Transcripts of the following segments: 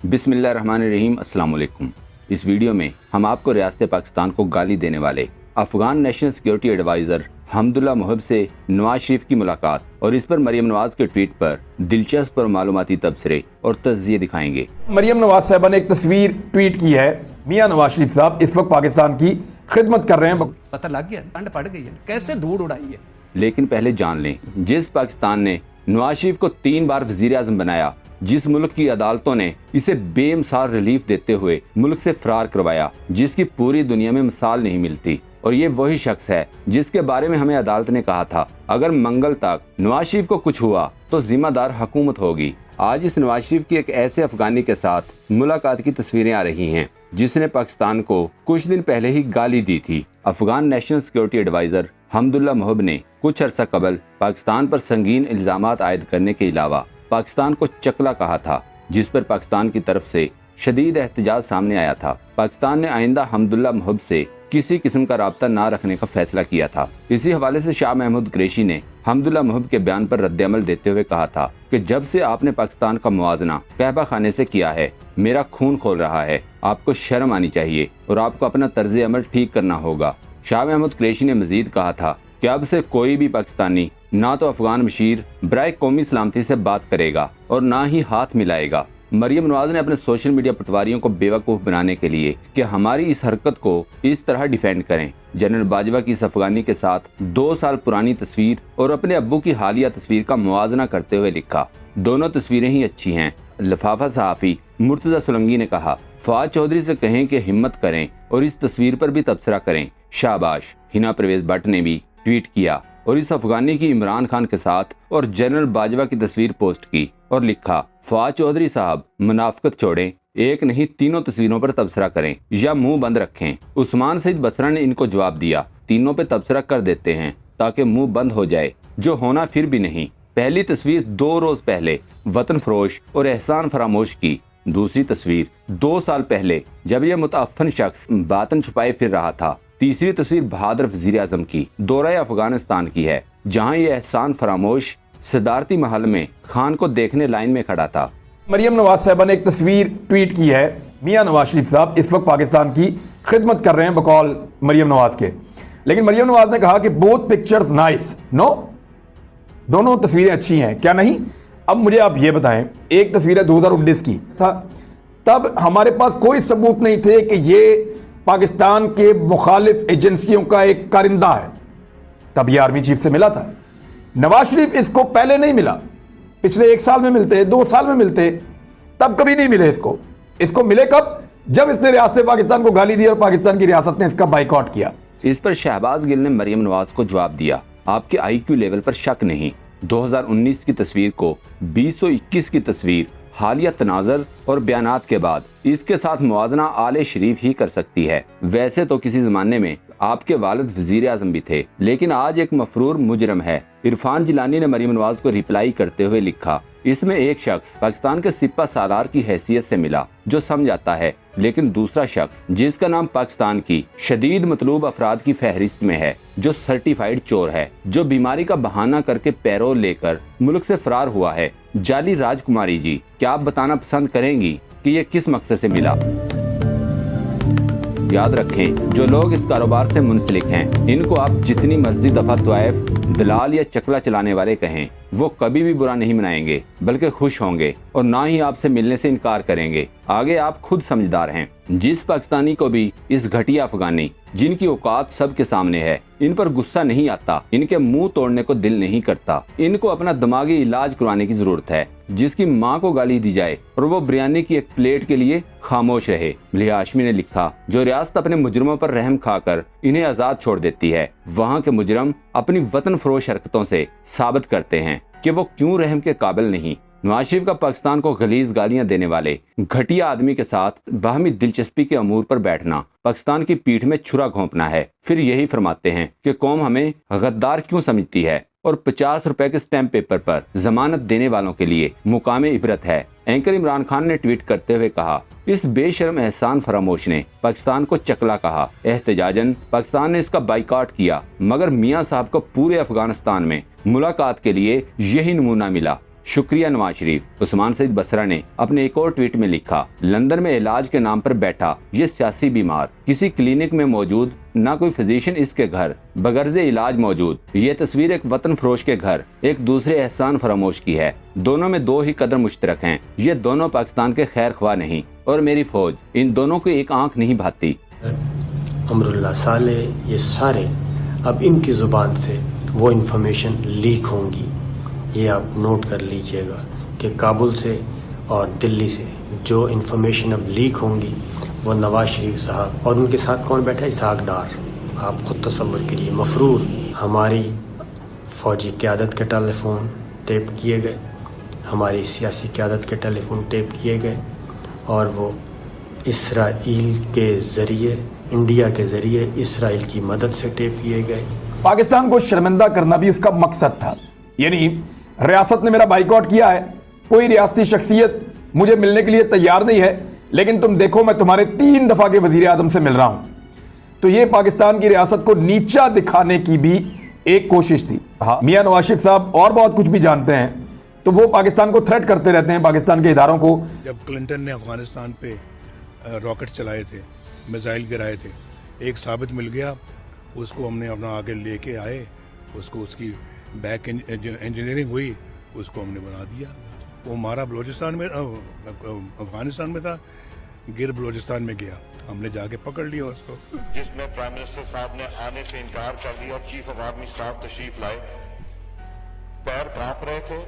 बिस्मिल्लाहिर्रहमानिर्रहीम अस्सलाम वालेकुम। इस वीडियो में हम आपको रियासत पाकिस्तान को गाली देने वाले Afghan national security adviser Hamdullah Mohib से नवाज शरीफ की मुलाकात और इस पर मरियम नवाज के ट्वीट पर दिलचस्प और मालूमाती तबसरे और तज़्ज़िये दिखाएंगे। मरियम नवाज साहबा ने एक तस्वीर ट्वीट की है। मियां नवाज शरीफ साहब इस वक्त पाकिस्तान की खिदमत कर रहे हैं। पता लग गया, ठंड पड़ गई है, कैसे धूड़ उड़ाई है। लेकिन पहले जान लें, जिस पाकिस्तान ने नवाज शरीफ को 3 बार वज़ीर आज़म बनाया, जिस मुल्क की अदालतों ने इसे बेमिसाल रिलीफ देते हुए मुल्क से फरार करवाया, जिसकी पूरी दुनिया में मिसाल नहीं मिलती, और ये वही शख्स है जिसके बारे में हमें अदालत ने कहा था अगर मंगल तक नवाज शरीफ को कुछ हुआ तो जिम्मेदार हुकूमत होगी। आज इस नवाज शरीफ की एक ऐसे अफगानी के साथ मुलाकात की तस्वीरें आ रही हैं जिसने पाकिस्तान को कुछ दिन पहले ही गाली दी थी। Afghan national security adviser Hamdullah Mohib ने कुछ अरसा कबल पाकिस्तान पर संगीन इल्जामात आयद करने के अलावा पाकिस्तान को चकला कहा था, जिस पर पाकिस्तान की तरफ से शदीद एहतजाज सामने आया था। पाकिस्तान ने आइंदा हमदुल्ला मोहब से किसी किस्म का राब्ता ना रखने का फैसला किया था। इसी हवाले से शाह महमूद कुरैशी ने हमदुल्ला मोहब के बयान पर रद्द-ए-अमल देते हुए कहा था कि जब से आपने पाकिस्तान का मुआजना कहबा खाने से किया है, मेरा खून खोल रहा है। आपको शर्म आनी चाहिए और आपको अपना तर्ज अमल ठीक करना होगा। शाह महमूद कुरैशी ने मजीद कहा था कि अब से कोई भी पाकिस्तानी ना तो अफगान मशीर बराए कौमी सलामती से बात करेगा और ना ही हाथ मिलाएगा। मरियम नवाज ने अपने सोशल मीडिया पटवारियों को बेवकूफ़ बनाने के लिए कि हमारी इस हरकत को इस तरह डिफेंड करें, जनरल बाजवा की इस अफगानी के साथ 2 साल पुरानी तस्वीर और अपने अब्बू की हालिया तस्वीर का मुवाजना करते हुए लिखा, दोनों तस्वीरें ही अच्छी हैं। लिफाफा सहाफ़ी मुर्तज़ा सोलंकी ने कहा, फवाद चौधरी से कहें कि हिम्मत करें और इस तस्वीर पर भी तबसरा करें। शाबाश। हिना परवेज भट्ट ने भी ट्वीट किया और इस अफगानी की इमरान खान के साथ और जनरल बाजवा की तस्वीर पोस्ट की और लिखा, फवाद चौधरी साहब मुनाफिकत छोड़ें, एक नहीं तीनों तस्वीरों पर तबसरा करें या मुंह बंद रखें। उस्मान सईद बसरा ने इनको जवाब दिया, तीनों पे तबसरा कर देते हैं ताकि मुंह बंद हो जाए, जो होना फिर भी नहीं। पहली तस्वीर 2 रोज पहले वतन फरोश और एहसान फरामोश की, दूसरी तस्वीर 2 साल पहले जब यह मुतअफ़्फ़न शख्स बातन छुपाए फिर रहा था। तीसरी तस्वीर बहादुर वज़ीर आज़म की दौरा अफगानिस्तान की है, जहां ये एहसान फरामोश सदारती महल में खान को देखने लाइन में खड़ा था। मरियम नवाज साहबा ने एक तस्वीर ट्वीट की है। मियां नवाज शरीफ साहब इस वक्त पाकिस्तान की खिदमत कर रहे हैं बकौल मरियम नवाज के। लेकिन मरियम नवाज ने कहा कि बोथ पिक्चर्स नाइस। नो, दोनों तस्वीरें अच्छी हैं क्या? नहीं। अब मुझे आप ये बताएं, एक तस्वीर है 2019 की था, तब हमारे पास कोई सबूत नहीं थे कि ये पाकिस्तान के मुखालिफ एजेंसियों का एक कारिंदा है, तब ये आर्मी चीफ से मिला था। नवाज शरीफ इसको पहले नहीं मिला, पिछले 1 साल में मिलते, 2 साल में मिलते, तब कभी नहीं मिले इसको। इसको मिले कब? जब इसने रियासत पाकिस्तान को गाली दी और पाकिस्तान की रियासत ने इसका बाइकआउट किया। इस पर शहबाज गिल ने मरियम नवाज को जवाब दिया, आपके IQ लेवल पर शक नहीं। 2019 की तस्वीर को 2021 की तस्वीर हालिया तनाजर और बयानात के बाद इसके साथ मुआजना आले शरीफ ही कर सकती है। वैसे तो किसी जमाने में आपके वालिद वजीर आजम भी थे, लेकिन आज एक मफरूर मुजरम है। इरफान जिलानी ने मरियम नवाज को रिप्लाई करते हुए लिखा, इसमें एक शख्स पाकिस्तान के सिपा सालार की हैसियत से मिला जो समझ आता है, लेकिन दूसरा शख्स जिसका नाम पाकिस्तान की शदीद मतलूब अफराद की फहरिस्त में है, जो सर्टिफाइड चोर है, जो बीमारी का बहाना करके पैरोल लेकर मुल्क से फरार हुआ है। जाली राजकुमारी जी, क्या आप बताना पसंद करेंगी कि ये किस मकसद से मिला? याद रखें, जो लोग इस कारोबार से मुंसलिक हैं, इनको आप जितनी मर्जी दफा तवाइफ, दलाल या चकला चलाने वाले कहें, वो कभी भी बुरा नहीं मनाएंगे, बल्कि खुश होंगे और ना ही आपसे मिलने से इनकार करेंगे। आगे आप खुद समझदार हैं। जिस पाकिस्तानी को भी इस घटिया अफगानी जिनकी औकात सबके सामने है, इन पर गुस्सा नहीं आता, इनके मुंह तोड़ने को दिल नहीं करता, इनको अपना दिमागी इलाज करवाने की जरूरत है। जिसकी माँ को गाली दी जाए और वो बिरयानी की एक प्लेट के लिए खामोश रहे। मलिहा हाशमी ने लिखा, जो रियासत अपने मुजरमों पर रहम खाकर इन्हें आजाद छोड़ देती है, वहाँ के मुजरम अपनी वतन फरोश हरकतों से साबित करते हैं कि वो क्यों रहम के काबिल नहीं। नवाज शरीफ का पाकिस्तान को गलीज गालियां देने वाले घटिया आदमी के साथ बाहमी दिलचस्पी के अमूर पर बैठना पाकिस्तान की पीठ में छुरा घोंपना है। फिर यही फरमाते हैं कि कौम हमें गद्दार क्यों समझती है और 50 रुपए के स्टैम्प पेपर पर जमानत देने वालों के लिए मुकामे इबरत है। एंकर इमरान खान ने ट्वीट करते हुए कहा, इस बेशर्म एहसान फरामोश ने पाकिस्तान को चकला कहा। एहतजाजन पाकिस्तान ने इसका बाइकआउट किया, मगर मियां साहब को पूरे अफगानिस्तान में मुलाकात के लिए यही नमूना मिला। शुक्रिया नवाज शरीफ। उस्मान सईद बसरा ने अपने एक और ट्वीट में लिखा, लंदन में इलाज के नाम पर बैठा ये सियासी बीमार, किसी क्लिनिक में मौजूद ना कोई फिजिशियन इसके घर, बगर्ज़े इलाज मौजूद। ये तस्वीर एक वतन फरोश के घर एक दूसरे एहसान फरामोश की है। दोनों में दो ही कदर मुश्तरक हैं। ये दोनों पाकिस्तान के खैर ख्वाह नहीं और मेरी फौज, इन दोनों की एक आंख नहीं भाती। अमरुल्लाह सालेह, ये सारे अब इनकी ज़ुबान से वो इन्फॉर्मेशन लीक होंगी। ये आप नोट कर लीजिएगा कि काबुल से और दिल्ली से जो इन्फॉर्मेशन अब लीक होंगी वो नवाज शरीफ साहब और उनके साथ कौन बैठा है, इसहाक डार। आप खुद तसव्वुर करिए, मफरूर हमारी फ़ौजी क़यादत के टेलीफोन टेप किए गए, हमारी सियासी क़यादत के टेलीफोन टेप किए गए और वो इसराइल के ज़रिए, इंडिया के ज़रिए इसराइल की मदद से टेप किए गए। पाकिस्तान को शर्मिंदा करना भी उसका मकसद था। यानी रियासत ने मेरा बाइकआउट किया है, कोई रियासती शख्सियत मुझे मिलने के लिए तैयार नहीं है, लेकिन तुम देखो मैं तुम्हारे 3 दफा के वजीर आजम से मिल रहा हूं। तो ये पाकिस्तान की रियासत को नीचा दिखाने की भी एक कोशिश थी। हाँ, मियां नवाज शरीफ साहब और बहुत कुछ भी जानते हैं, तो वो पाकिस्तान को थ्रेट करते रहते हैं, पाकिस्तान के इदारों को। जब क्लिंटन ने अफगानिस्तान पे रॉकेट चलाए थे, मिसाइल गिराए थे, एक साबित मिल गया, उसको हमने अपना आगे लेके आए, उसको उसकी बैक इंजीनियरिंग हुई, उसको हमने बना दिया। वो हमारा बलोचिस्तान में अफगानिस्तान में था, गिर बलोचिस्तान में गया, हमने जाके पकड़ लिया उसको। जिसमें प्राइम मिनिस्टर साहब ने आने से इनकार कर दिया और चीफ ऑफ आर्मी स्टाफ तशरीफ लाए, पैर कांप रहे थे,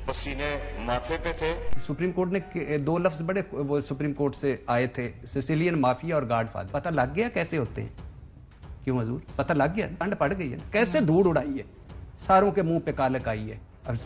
पसीने माथे पे थे। सुप्रीम कोर्ट ने 2 लफ्ज बड़े वो सुप्रीम कोर्ट से आए थे, सिसिलियन माफिया और गॉडफादर। पता लग गया कैसे होते हैं? क्यों हजूर, पता लग गया, ठंड पड़ गई है। कैसे धूड़ उड़ाई है, सारों के मुंह पे कालक आई है, अब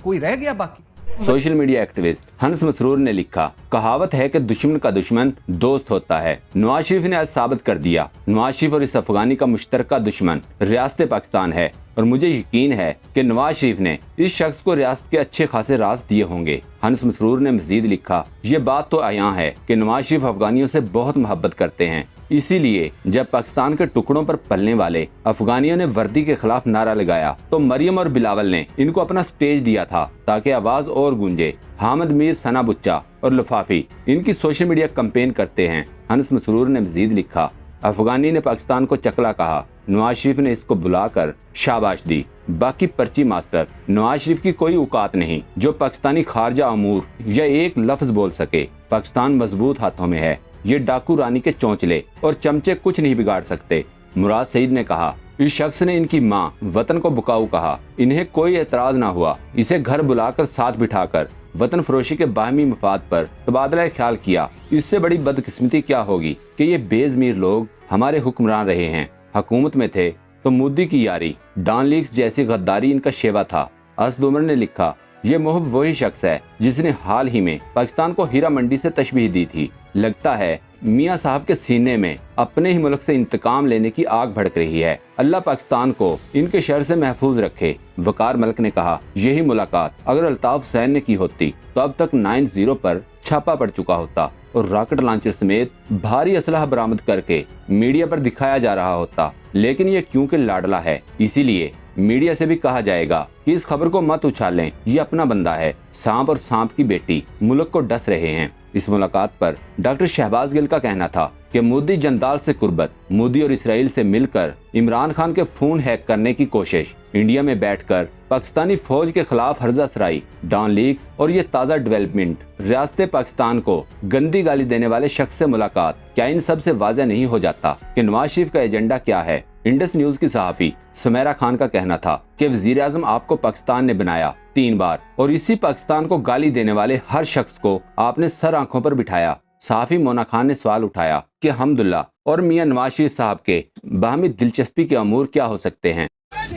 कोई रह गया बाकी? सोशल मीडिया एक्टिविस्ट हंस मसरूर ने लिखा, कहावत है कि दुश्मन का दुश्मन दोस्त होता है। नवाज शरीफ ने आज साबित कर दिया, नवाज शरीफ और इस अफगानी का मुश्तरका दुश्मन रियासत पाकिस्तान है और मुझे यकीन है कि नवाज शरीफ ने इस शख्स को रियासत के अच्छे खासे राज दिए होंगे। हंस मसरूर ने मजीद लिखा, ये बात तो आयां है कि नवाज शरीफ अफगानियों से बहुत मोहब्बत करते हैं, इसीलिए जब पाकिस्तान के टुकड़ों पर पलने वाले अफगानियों ने वर्दी के खिलाफ नारा लगाया तो मरियम और बिलावल ने इनको अपना स्टेज दिया था ताकि आवाज और गूंजे। हामिद मीर, सना बुच्चा और लफाफी इनकी सोशल मीडिया कैंपेन करते हैं। हंस मसरूर ने मजीद लिखा, अफगानी ने पाकिस्तान को चकला कहा, नवाज शरीफ ने इसको बुलाकर शाबाश दी। बाकी पर्ची मास्टर, नवाज शरीफ की कोई औकात नहीं जो पाकिस्तानी खारजा अमूर या एक लफ्ज बोल सके। पाकिस्तान मजबूत हाथों में है, ये डाकू रानी के चौंचले और चमचे कुछ नहीं बिगाड़ सकते। मुराद सईद ने कहा, इस शख्स ने इनकी माँ वतन को बुकाऊ कहा, इन्हें कोई एतराज ना हुआ, इसे घर बुलाकर साथ बिठाकर वतन फरोशी के बाहमी मफाद पर तबादला ख्याल किया। इससे बड़ी बदकिस्मती क्या होगी कि ये बेजमीर लोग हमारे हुक्मरान रहे हैं, हुकूमत में थे तो मोदी की यारी, डॉन लीक्स जैसी गद्दारी इनका शेवा था। असद उमर ने लिखा, ये मोहब वही शख्स है जिसने हाल ही में पाकिस्तान को हीरा मंडी से तशबीह दी थी। लगता है मियां साहब के सीने में अपने ही मुल्क से इंतकाम लेने की आग भड़क रही है। अल्लाह पाकिस्तान को इनके शर से महफूज रखे। वकार मलिक ने कहा, यही मुलाकात अगर अल्ताफ हुसैन ने की होती तो अब तक 9-0 पर छापा पड़ चुका होता और रॉकेट लॉन्चर समेत भारी असलहा बरामद करके मीडिया पर दिखाया जा रहा होता। लेकिन ये क्योंकि लाडला है, इसीलिए मीडिया से भी कहा जाएगा कि इस खबर को मत उछालें, ये अपना बंदा है। सांप और सांप की बेटी मुल्क को डस रहे हैं। इस मुलाकात पर डॉक्टर शहबाज गिल का कहना था कि मोदी जंदाल से कुर्बत, मोदी और इसराइल से मिलकर इमरान खान के फोन हैक करने की कोशिश, इंडिया में बैठकर पाकिस्तानी फौज के खिलाफ हर्जा सराई, डॉन लीक्स और ये ताज़ा डेवलपमेंट, रियासत पाकिस्तान को गंदी गाली देने वाले शख्स से मुलाकात, क्या इन सब से वाज़ेह नहीं हो जाता कि नवाज शरीफ का एजेंडा क्या है? इंडस न्यूज की सहाफी सुमेरा खान का कहना था कि वजीर आजम आपको पाकिस्तान ने बनाया 3 बार और इसी पाकिस्तान को गाली देने वाले हर शख्स को आपने सर आंखों पर बिठाया। सहाफी मोना खान ने सवाल उठाया कि हमदुल्ला और मियां नवाज शरीफ साहब के बाहमी दिलचस्पी के अमूर क्या हो सकते हैं?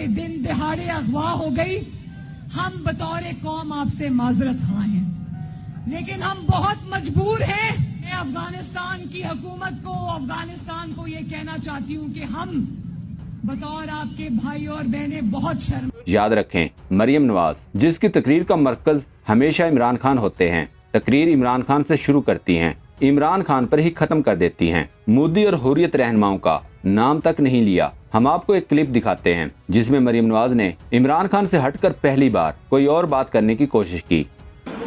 दिन दिहाड़े अगवा हो गई, हम बतौर कौम आपसे माजरत खां हैं, लेकिन हम बहुत मजबूर हैं। मैं अफगानिस्तान की हुकूमत को, अफगानिस्तान को ये कहना चाहती हूँ कि हम बतौर आपके भाई और बहने बहुत शर्म। याद रखें, मरियम नवाज जिसकी तकरीर का मरकज हमेशा इमरान खान होते हैं, तकरीर इमरान खान से शुरू करती हैं, इमरान खान पर ही खत्म कर देती हैं। मोदी और हुर्रियत रहनुमाओं का नाम तक नहीं लिया। हम आपको एक क्लिप दिखाते हैं जिसमें मरियम नवाज ने इमरान खान से हटकर पहली बार कोई और बात करने की कोशिश की।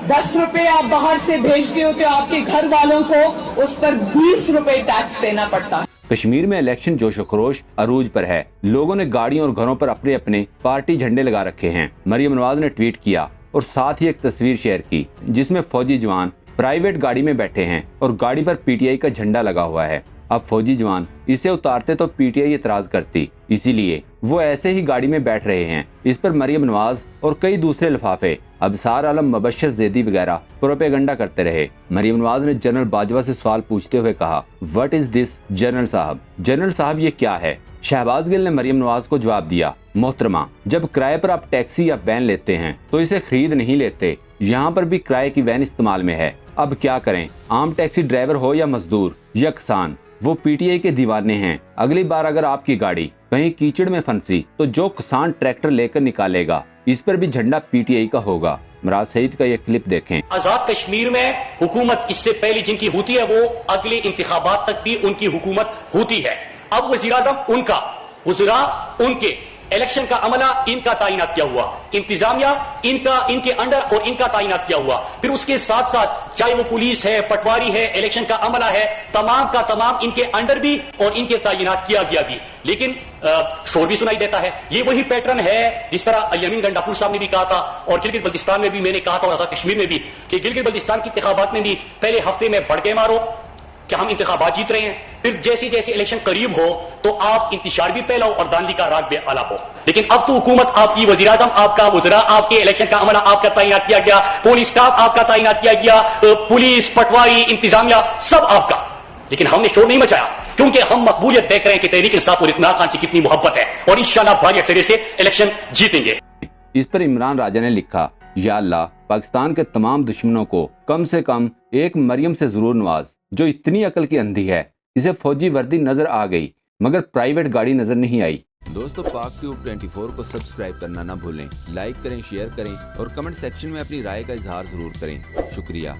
10 रुपए आप बाहर से भेजते हो तो आपके घर वालों को उस पर 20 रुपए टैक्स देना पड़ता है। कश्मीर में इलेक्शन जोशो खरोश अरूज पर है। लोगों ने गाड़ियों और घरों पर अपने अपने पार्टी झंडे लगा रखे हैं। मरियम नवाज ने ट्वीट किया और साथ ही एक तस्वीर शेयर की जिसमें फौजी जवान प्राइवेट गाड़ी में बैठे हैं और गाड़ी पर पीटीआई का झंडा लगा हुआ है। अब फौजी जवान इसे उतारते तो पीटीआई एतराज करती, इसीलिए वो ऐसे ही गाड़ी में बैठ रहे हैं। इस पर मरियम नवाज और कई दूसरे लिफाफे अबसार आलम, मुबश्शिर जैदी वगैरह प्रोपेगेंडा करते रहे। मरियम नवाज ने जनरल बाजवा से सवाल पूछते हुए कहा, व्हाट इज दिस जनरल साहब? जनरल साहब ये क्या है? शहबाज गिल ने मरियम नवाज को जवाब दिया, मोहतरमा, जब किराए पर आप टैक्सी या वैन लेते हैं तो इसे खरीद नहीं लेते। यहाँ पर भी किराए की वैन इस्तेमाल में है। अब क्या करें, आम टैक्सी ड्राइवर हो या मजदूर या किसान, वो पीटीआई के दीवाने हैं। अगली बार अगर आपकी गाड़ी कहीं कीचड़ में फंसी तो जो किसान ट्रैक्टर लेकर निकालेगा इस पर भी झंडा पीटीआई का होगा। मराज सईद का ये क्लिप देखें। आजाद कश्मीर में हुकूमत इससे पहले जिनकी होती है वो अगले इंतखाबात तक भी उनकी हुकूमत होती है। अब वज़ीर आज़म उनका, वज़रा उनके, इलेक्शन का अमला इनका तैनात किया हुआ, इंतजामिया इनके अंडर और इनका तैनात किया हुआ। फिर उसके साथ साथ चाहे वो पुलिस है, पटवारी है, इलेक्शन का अमला है, तमाम का तमाम इनके अंडर भी और इनके तैनात किया गया भी। लेकिन शोर भी सुनाई देता है। ये वही पैटर्न है जिस तरह यमीन गंडापुर साहब ने भी कहा था और गिलगित बल्तिस्तान में भी मैंने कहा था और आजाद कश्मीर में भी कि गिलगित बल्तिस्तान की इंतखाबात में भी पहले हफ्ते में बढ़ के मारो कि हम इंतखाबात जीत रहे हैं, फिर जैसे जैसे इलेक्शन करीब हो तो आप इंतशार भी फैलाओ और दांडी का राग भी आला हो। लेकिन अब तो हुकूमत आपकी, वज़ीर आज़म आपका, वज़रा आपके, इलेक्शन का अमला आपका तैनात किया गया, पुलिस स्टाफ आपका तैनात किया गया, पुलिस, पटवारी, इंतजामिया सब आपका। लेकिन हमने शोर नहीं मचाया क्योंकि हम मकबूलियत देख रहे हैं कि तहरीक इंसाफ और इमरान खान से कितनी मोहब्बत है और इंशाअल्लाह भारी अक्सरियत से इलेक्शन जीतेंगे। इस पर इमरान राजा ने लिखा, या अल्लाह, पाकिस्तान के तमाम दुश्मनों को कम से कम एक मरियम से जरूर नवाज, जो इतनी अकल की अंधी है। इसे फौजी वर्दी नजर आ गई मगर प्राइवेट गाड़ी नजर नहीं आई। दोस्तों, पाक ट्यूब 24 को सब्सक्राइब करना ना भूलें, लाइक करें, शेयर करें और कमेंट सेक्शन में अपनी राय का इजहार जरूर करें। शुक्रिया।